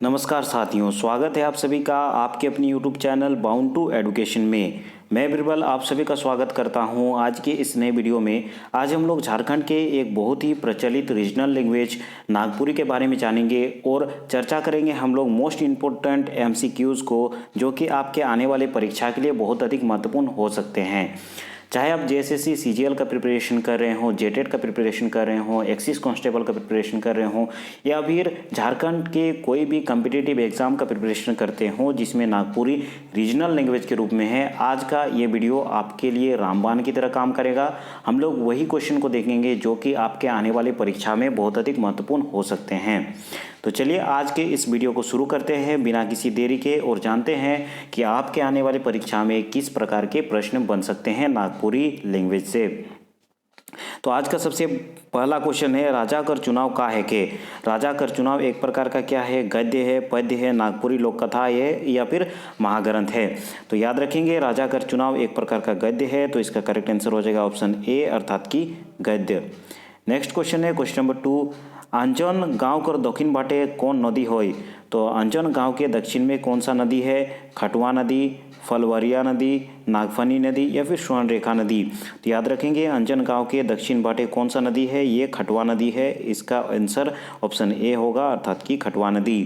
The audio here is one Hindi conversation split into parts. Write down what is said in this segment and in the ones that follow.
नमस्कार साथियों, स्वागत है आप सभी का आपके अपनी YouTube channel bound to education में। मैं बिरबल आप सभी का स्वागत करता हूं आज के इस नए वीडियो में। आज हम लोग झारखंड के एक बहुत ही प्रचलित रीजनल लैंग्वेज नागपुरी के बारे में जानेंगे और चर्चा करेंगे हम लोग मोस्ट इम्पोर्टेंट MCQs को, जो कि आपके आने वाले परीक्षा के लिए बहुत अधिक महत्वपूर्ण हो सकते हैं। चाहे आप JSSC CGL का प्रिपरेशन कर रहे हो, JTET का प्रिपरेशन कर रहे हो, एक्सिस कांस्टेबल का प्रिपरेशन कर रहे हो, या फिर झारखंड के कोई भी कम्पिटिटिव एग्जाम का प्रिपरेशन करते हो जिसमें नागपुरी रीजनल लैंग्वेज के रूप में है, आज का ये वीडियो आपके लिए रामबाण की तरह काम करेगा। हम लोग वही क्वेश्चन को देखेंगे जो कि आपके आने वाले परीक्षा में बहुत अधिक महत्वपूर्ण हो सकते हैं। तो चलिए आज के इस वीडियो को शुरू करते हैं बिना किसी देरी के और जानते हैं कि आपके आने वाली परीक्षा में किस प्रकार के प्रश्न बन सकते हैं नागपुरी लैंग्वेज से। तो आज का सबसे पहला क्वेश्चन है, राजा कर चुनाव का है के। राजा कर चुनाव एक प्रकार का क्या है? गद्य है, पद्य है, नागपुरी लोक कथा है या फिर महाग्रंथ है? तो याद रखेंगे राजा कर चुनाव एक प्रकार का गद्य है, तो इसका करेक्ट आंसर हो जाएगा ऑप्शन ए अर्थात कि गद्य। नेक्स्ट क्वेश्चन है क्वेश्चन नंबर 2, अंजन गांव कर दक्षिण बाटे कौन नदी होय? तो अंजन गांव के दक्षिण में कौन सा नदी है? खटवा नदी, फलवरिया नदी, नागफनी नदी या फिर स्वर्णरेखा नदी? तो याद रखेंगे अंजन गांव के दक्षिण बाटे कौन सा नदी है? ये खटवा नदी है। इसका आंसर ऑप्शन ए होगा अर्थात कि खटवा नदी।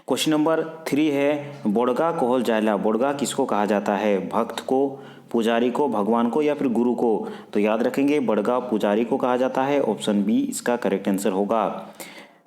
क्वेश्चन नंबर 3 है, बोड़गा कोहल जायला। बोड़गा किसको कहा जाता है? भक्त को, पुजारी को, भगवान को या फिर गुरु को? तो याद रखेंगे बड़गा पुजारी को कहा जाता है। ऑप्शन बी इसका करेक्ट आंसर होगा।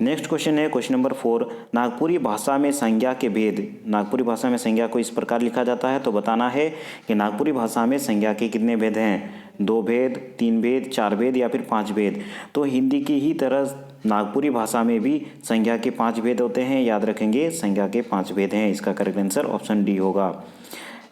नेक्स्ट क्वेश्चन है क्वेश्चन नंबर 4, नागपुरी भाषा में संज्ञा के भेद। नागपुरी भाषा में संज्ञा को इस प्रकार लिखा जाता है, तो बताना है कि नागपुरी भाषा में संज्ञा के कितने भेद हैं? 2 भेद, 3 भेद, 4 भेद या फिर 5 भेद? तो हिंदी की ही तरह नागपुरी भाषा में भी संज्ञा के 5 भेद होते हैं। याद रखेंगे संज्ञा के 5 भेद हैं। इसका करेक्ट आंसर ऑप्शन डी होगा।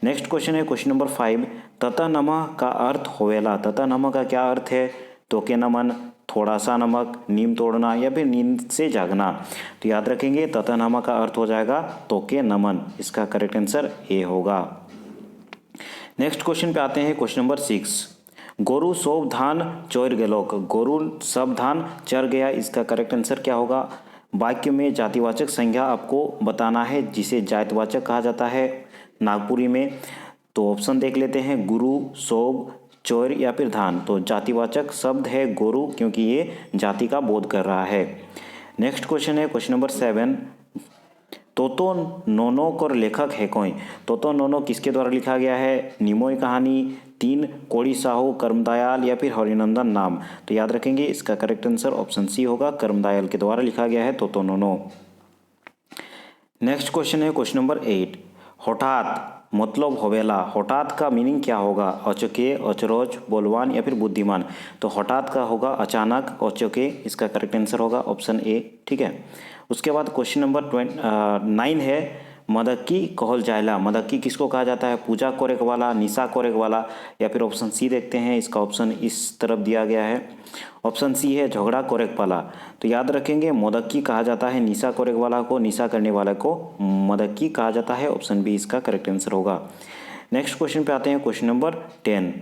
नेक्स्ट क्वेश्चन है क्वेश्चन नंबर 5, तथा नमः का अर्थ होवेला। तथा नमः का क्या अर्थ है? तो के नमन, थोड़ा सा नमक, नींद तोड़ना या फिर नींद से जागना? तो याद रखेंगे तथा नमः का अर्थ हो जाएगा तो के नमन। इसका करेक्ट आंसर ए होगा। नेक्स्ट क्वेश्चन पे आते हैं क्वेश्चन नंबर 6, गोरु सब धान चोर गेलोक। गोरु सब धान चर गया, इसका करेक्ट आंसर क्या होगा? वाक्य में जातिवाचक संज्ञा आपको बताना है जिसे जातिवाचक कहा जाता है नागपुरी में। तो ऑप्शन देख लेते हैं, गुरु, सोब, चोर या फिर धान। तो जातिवाचक शब्द है गोरु, क्योंकि ये जाति का बोध कर रहा है। नेक्स्ट क्वेश्चन है क्वेश्चन नंबर 7, तोतो नोनो कर लेखक है कौन? तोतो नोनो किसके द्वारा लिखा गया है? निमोई कहानी, 3 कोड़ी साहू, कर्मदयाल या फिर हरिनंदन नाम? तो याद रखेंगे इसका करेक्ट आंसर ऑप्शन सी होगा, कर्मदयाल के द्वारा लिखा गया है तोतो नोनो। नेक्स्ट क्वेश्चन है क्वेश्चन नंबर 8, हठात मतलब होवेला। हठात का मीनिंग क्या होगा? अचके, अचरोज, बोलवान या फिर बुद्धिमान? तो हठात का होगा अचानक, अचके। इसका करेक्ट आंसर होगा ऑप्शन ए। ठीक है, उसके बाद क्वेश्चन नंबर 9 है, मदक्की कहल जायला। मदक्की किसको कहा जाता है? पूजा कोरेक वाला, निशा कोरेक वाला या फिर ऑप्शन सी देखते हैं। इसका ऑप्शन इस तरफ दिया गया है, ऑप्शन सी है झगड़ा कोरेक वाला। तो याद रखेंगे मदक्की कहा जाता है निशा कोरेक वाला को, निशा करने वाला को मदक्की कहा जाता है। ऑप्शन बी इसका करेक्ट आंसर होगा। नेक्स्ट क्वेश्चन पे आते हैं क्वेश्चन नंबर 10,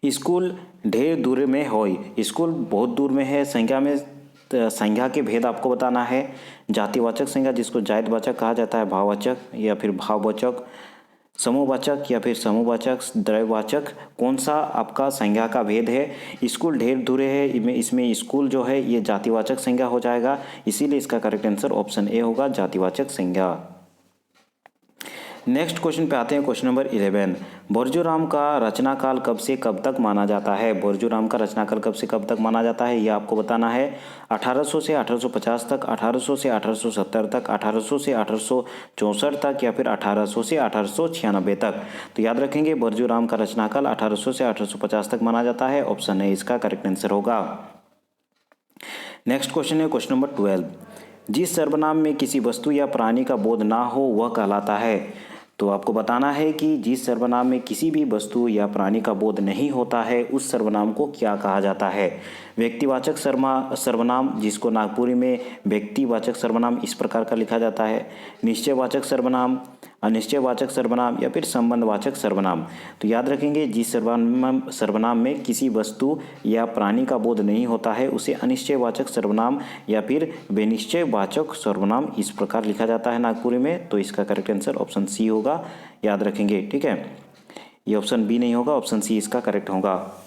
स्कूल ढेर दूर में होय। स्कूल बहुत दूर में है, संज्ञा में संज्ञा के भेद आपको बताना है। जातिवाचक संज्ञा जिसको जातिवाचक कहा जाता है, भाववाचक या फिर भाववाचक, समूहवाचक या फिर समूहवाचक, द्रव्यवाचक, कौन सा आपका संज्ञा का भेद है? स्कूल ढेर दूर है, इसमें स्कूल जो है ये जातिवाचक संज्ञा हो जाएगा, इसीलिए इसका करेक्ट आंसर ऑप्शन ए होगा, जातिवाचक संज्ञा। नेक्स्ट क्वेश्चन पे आते हैं क्वेश्चन नंबर 11, बोरजूराम का रचनाकाल कब से कब तक माना जाता है? बोरजूराम का रचनाकाल कब से कब तक माना जाता है, यह आपको बताना है। 1800 से 1850 तक, 1800 से 1870 तक, 1800 से 1864 तक या फिर 1800 से 1896 तक? तो याद रखेंगे बोरजूराम का रचनाकाल 1800 से 1850 तक माना जाता है। ऑप्शन ए इसका करेक्ट आंसर होगा। नेक्स्ट क्वेश्चन है क्वेश्चन नंबर 12, जिस सर्वनाम में किसी वस्तु या प्राणी का बोध ना हो वह कहलाता है। तो आपको बताना है कि जिस सर्वनाम में किसी भी वस्तु या प्राणी का बोध नहीं होता है उस सर्वनाम को क्या कहा जाता है? व्यक्तिवाचक सर्वनाम जिसको नागपुरी में व्यक्तिवाचक सर्वनाम इस प्रकार का लिखा जाता है, निश्चयवाचक सर्वनाम, अनिश्चयवाचक सर्वनाम या फिर संबंधवाचक सर्वनाम। तो याद रखेंगे, जिस सर्वनाम में किसी वस्तु या प्राणी का बोध नहीं होता है उसे अनिश्चयवाचक सर्वनाम या फिर बेनिश्चयवाचक सर्वनाम इस प्रकार लिखा जाता है नागपुरी में। तो इसका करेक्ट आंसर ऑप्शन सी होगा, याद रखेंगे। ठीक है, ये ऑप्शन बी नहीं होगा, ऑप्शन सी इसका करेक्ट होगा।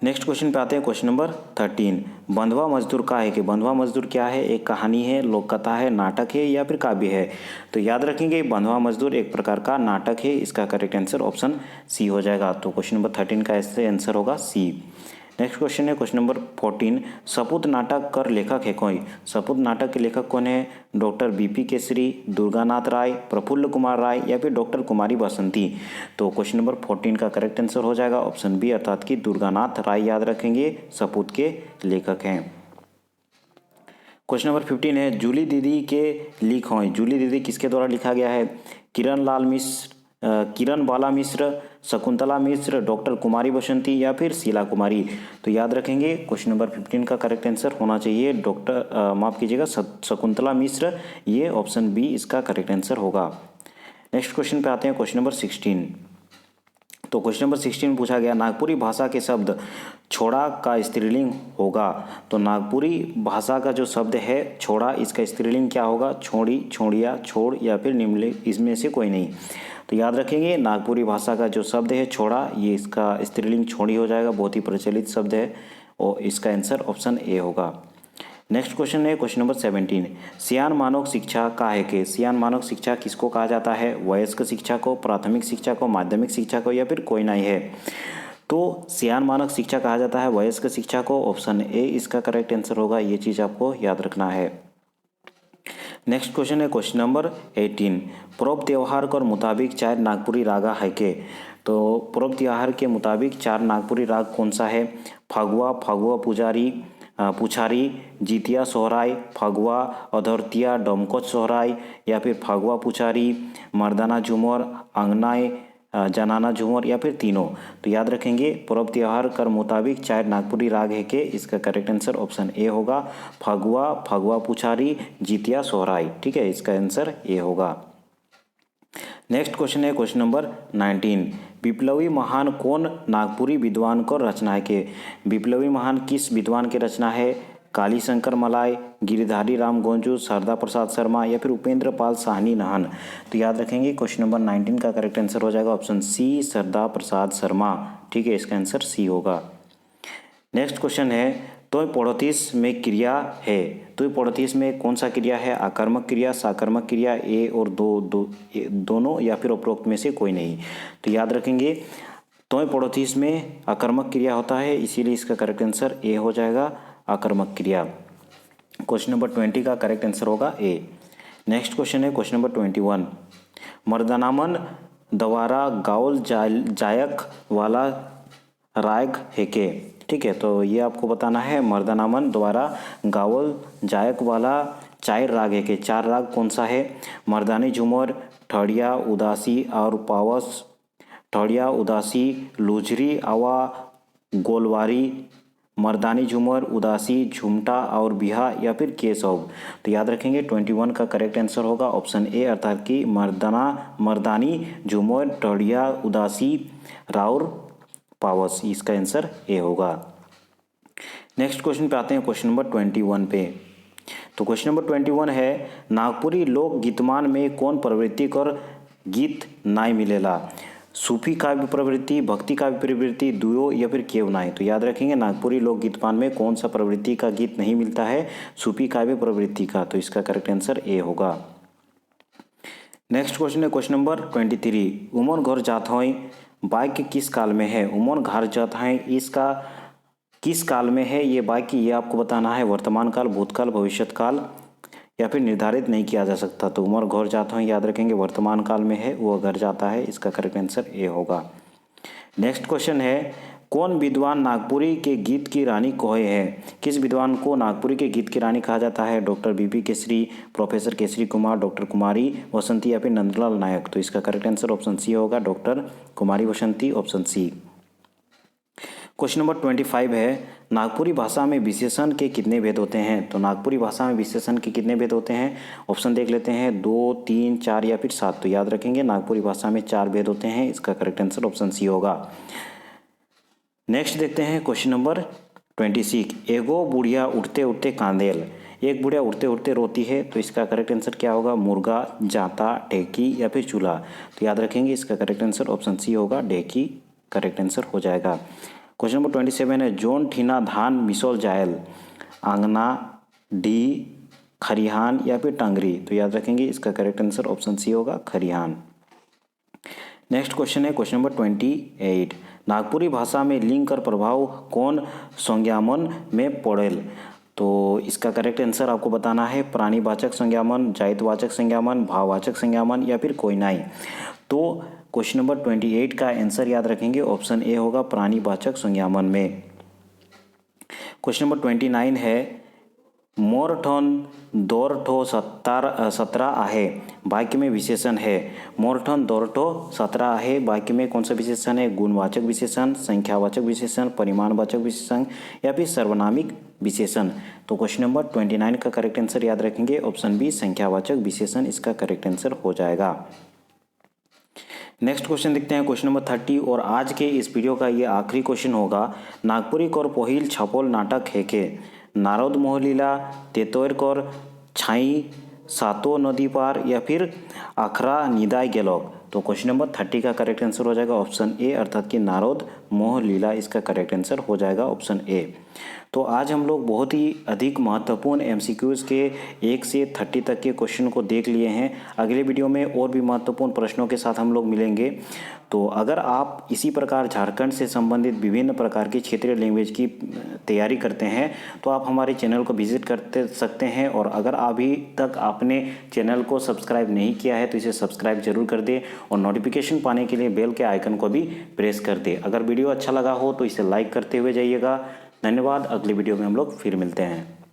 नेक्स्ट क्वेश्चन पे आते हैं, क्वेश्चन नंबर 13। बंधुआ मजदूर का है कि बंधुआ मजदूर क्या है? एक कहानी है, लोक कथा है, नाटक है या फिर काव्य है? तो याद रखेंगे, बंधुआ मजदूर एक प्रकार का नाटक है। इसका करेक्ट आंसर ऑप्शन सी हो जाएगा। तो क्वेश्चन नंबर 13 का इससे आंसर होगा सी। नेक्स्ट क्वेश्चन है क्वेश्चन नंबर 14। सपूत नाटक कर लेखक है कौन? सपूत नाटक के लेखक कौन है? डॉक्टर बीपी केसरी, दुर्गानाथ राय, प्रफुल्ल कुमार राय या फिर डॉक्टर कुमारी बसंती? तो क्वेश्चन नंबर 14 का करेक्ट आंसर हो जाएगा ऑप्शन बी, अर्थात कि दुर्गानाथ राय याद रखेंगे सपूत के लेखक हैं। क्वेश्चन नंबर 15 है, जूली दीदी के लिख हैं। जूली दीदी किसके द्वारा लिखा गया है? किरण बाला मिश्र, शकुंतला मिश्र, डॉक्टर कुमारी बसंती या फिर शीला कुमारी? तो याद रखेंगे, क्वेश्चन नंबर 15 का करेक्ट आंसर होना चाहिए माफ कीजिएगा शकुंतला मिश्र। ये ऑप्शन बी इसका करेक्ट आंसर होगा। नेक्स्ट क्वेश्चन पे आते हैं, क्वेश्चन नंबर 16। तो क्वेश्चन नंबर 16 में पूछा गया, नागपुरी भाषा के शब्द छोड़ा का स्त्रीलिंग होगा। तो नागपुरी भाषा का जो शब्द है छोड़ा, इसका स्त्रीलिंग क्या होगा? छोड़ी, छोड़िया, छोड़ या फिर निम्नलिखित इसमें से कोई नहीं। तो याद रखेंगे, नागपुरी भाषा का जो शब्द है छोड़ा, ये इसका स्त्रीलिंग छोड़ी हो जाएगा, बहुत ही प्रचलित शब्द है और इसका आंसर ऑप्शन ए होगा। नेक्स्ट क्वेश्चन है क्वेश्चन नंबर 17। सियान मानव शिक्षा का है के? सियान मानव शिक्षा किसको कहा जाता है? वयस्क शिक्षा को, प्राथमिक शिक्षा को, माध्यमिक शिक्षा को या फिर कोई नहीं है? तो सियान मानव शिक्षा कहा जाता है वयस्क शिक्षा को, ऑप्शन ए इसका करेक्ट आंसर होगा। ये चीज़ आपको याद रखना है। नेक्स्ट क्वेश्चन है क्वेश्चन नंबर 18। पर्व त्योहार कर मुताबिक 4 नागपुरी रागा है के? तो पर्व त्योहार के मुताबिक 4 नागपुरी राग कौन सा है? फागुआ, फागुआ पुछारी, जितिया सोहराय, फागुआ अधरतिया, डमकोच सोहराय या फिर फागुआ पुछारी, मर्दाना झूमर, अंगनाय जनाना झूमर या फिर तीनों? तो याद रखेंगे, पर्व त्योहार कर मुताबिक 4 नागपुरी राग है के? इसका करेक्ट आंसर ऑप्शन ए होगा, फागुआ, फागुआ पुछारी, जितिया सोहराय। ठीक है, इसका आंसर ए होगा। नेक्स्ट क्वेश्चन है क्वेश्चन नंबर 19। विप्लवी महान कौन नागपुरी विद्वान को रचना है के? विप्लवी महान किस विद्वान की रचना है? काली शंकर मलाय, गिरिधारी राम गोंजू, शारदा प्रसाद शर्मा या फिर उपेंद्र पाल साहनी नहन? तो याद रखेंगे, क्वेश्चन नंबर 19 का करेक्ट आंसर हो जाएगा ऑप्शन सी, शारदा प्रसाद शर्मा। ठीक है, इसका आंसर सी होगा। नेक्स्ट क्वेश्चन है, तो पड़ोतीस में क्रिया है। तो पड़ोतीस में कौन सा क्रिया है? आकर्मक क्रिया, साकर्मक क्रिया, ए और दोनों या फिर उपरोक्त में से कोई नहीं? तो याद रखेंगे, तो पड़ोतीस में आकर्मक क्रिया होता है, इसीलिए इसका करेक्ट आंसर ए हो जाएगा, आकर्मक क्रिया। क्वेश्चन नंबर 20 का करेक्ट आंसर होगा ए। नेक्स्ट क्वेश्चन है क्वेश्चन नंबर 21। मर्दानामन द्वारा गाओल जायक वाला राग है के? ठीक है, तो ये आपको बताना है, मर्दानामन द्वारा गावल जायक वाला 4 राग है के? 4 राग कौन सा है? मर्दानी झूमर, ठड़िया, उदासी और पावस, ठड़िया, उदासी, लुझरी, आवा, गोलवारी, मर्दानी झूमर, उदासी, झुमटा और बिहा या फिर केशव? तो याद रखेंगे, 21 का करेक्ट आंसर होगा ऑप्शन ए, अर्थात कि मर्दानी झूमर, ठड़िया, उदासी, राउर, पावस। इसका आंसर ए होगा। नेक्स्ट क्वेश्चन पे आते हैं क्वेश्चन नंबर 21 पे। तो क्वेश्चन नंबर 21 है, नागपुरी लोक गीतमान में कौन प्रवृत्ति कर गीत नाय मिलेला? सूफी काव्य प्रवृत्ति, भक्ति काव्य प्रवृत्ति, दुयो या फिर केव नाय? तो याद रखेंगे, नागपुरी लोक गीतमान में कौन सा प्रवृत्ति का गीत नहीं मिलता है? सूफी काव्य प्रवृत्ति का। तो इसका करेक्ट आंसर ए होगा। नेक्स्ट क्वेश्चन है क्वेश्चन नंबर 23। उमन घर जात होय वाक्य किस काल में है? उमन घर जात है इसका किस काल में है ये वाक्य? ये आपको बताना है, वर्तमान काल, भूतकाल, भविष्यत काल या फिर निर्धारित नहीं किया जा सकता। तो उमर घर जाता है, याद रखेंगे वर्तमान काल में है, वो घर जाता है। इसका करेक्ट आंसर ए होगा। नेक्स्ट क्वेश्चन है, कौन विद्वान नागपुरी के गीत की रानी कहे है? किस विद्वान को नागपुरी के गीत की रानी कहा जाता है? Doctor BP Kesari, professor Kesari Kumar, doctor Kumari Basanti या फिर नंदलाल नायक? तो इसका करेक्ट आंसर ऑप्शन सी होगा, डॉक्टर कुमारी बसंती, ऑप्शन सी। क्वेश्चन नंबर 25 है नागपुरी भाषा में विशेषण के कितने भेद होते हैं। तो नागपुरी भाषा में विशेषण के कितने भेद होते हैं, ऑप्शन देख लेते हैं 2, 3, 4 या फिर 7। तो याद रखेंगे नागपुरी भाषा में 4 भेद होते हैं। इसका करेक्ट आंसर ऑप्शन सी होगा। नेक्स्ट देखते हैं क्वेश्चन नंबर 26, एगो बुढ़िया उठते उठते कांदेल। एक बुढ़िया उठते उठते रोती है, तो इसका करेक्ट आंसर क्या होगा, मुर्गा, जाता, ढेकी या फिर चूल्हा। तो याद रखेंगे इसका करेक्ट आंसर ऑप्शन सी होगा, ढेकी करेक्ट आंसर हो जाएगा। क्वेश्चन नंबर 27 है जोन ठीना धान मिसोल जायल, आंगना, डी, खरिहान या फिर टांगरी। तो याद रखेंगे इसका करेक्ट आंसर ऑप्शन सी होगा, खरिहान। नेक्स्ट क्वेश्चन है क्वेश्चन नंबर 28, नागपुरी भाषा में लिंग कर प्रभाव कौन संज्ञामन में पड़ेल। तो इसका करेक्ट आंसर आपको बताना है प्राणीवाचक संज्ञामन, जातिवाचक संज्ञामन, भाववाचक संज्ञामन या फिर कोई नहीं। तो क्वेश्चन नंबर 28 का आंसर याद रखेंगे ऑप्शन ए होगा, प्राणीवाचक संज्ञामन में। क्वेश्चन नंबर 29 है मोरठन दोरठो 17 आहे, वाक्य में विशेषण है। मोरठन दोरठो 17 आहे, वाक्य में कौन सा विशेषण है, गुणवाचक विशेषण, संख्यावाचक विशेषण, परिमाणवाचक विशेषण या फिर सर्वनामिक विशेषण। तो क्वेश्चन नंबर 29 का करेक्ट आंसर याद रखेंगे ऑप्शन बी, संख्यावाचक विशेषण इसका करेक्ट आंसर हो जाएगा। नेक्स्ट क्वेश्चन देखते हैं क्वेश्चन नंबर 30 और आज के इस वीडियो का ये आखिरी क्वेश्चन होगा। नागपुरी कर पहिल छापोल नाटक है के, नारद मोहलीला, तेतोर कर छाई सातो नदी पार या फिर आखरा निदाय गेलोक। तो क्वेश्चन नंबर 30 का करेक्ट आंसर हो जाएगा ऑप्शन ए, अर्थात कि नारद मोह लीला इसका करेक्ट आंसर हो जाएगा ऑप्शन ए। तो आज हम लोग बहुत ही अधिक महत्वपूर्ण एमसीक्यूज़ के 1 से 30 तक के क्वेश्चन को देख लिए हैं। अगले वीडियो में और भी महत्वपूर्ण प्रश्नों के साथ हम लोग मिलेंगे। तो अगर आप इसी प्रकार झारखंड से संबंधित विभिन्न प्रकार की क्षेत्रीय लैंग्वेज की तैयारी करते हैं तो आप हमारे चैनल को विजिट करते सकते हैं। और अगर अभी तक आपने चैनल को सब्सक्राइब नहीं किया है तो इसे सब्सक्राइब जरूर कर दें और नोटिफिकेशन पाने के लिए बेल के आइकन को भी प्रेस कर दें। अगर वीडियो अच्छा लगा हो तो इसे लाइक करते हुए जाइएगा। धन्यवाद। अगली वीडियो में हम लोग फिर मिलते हैं।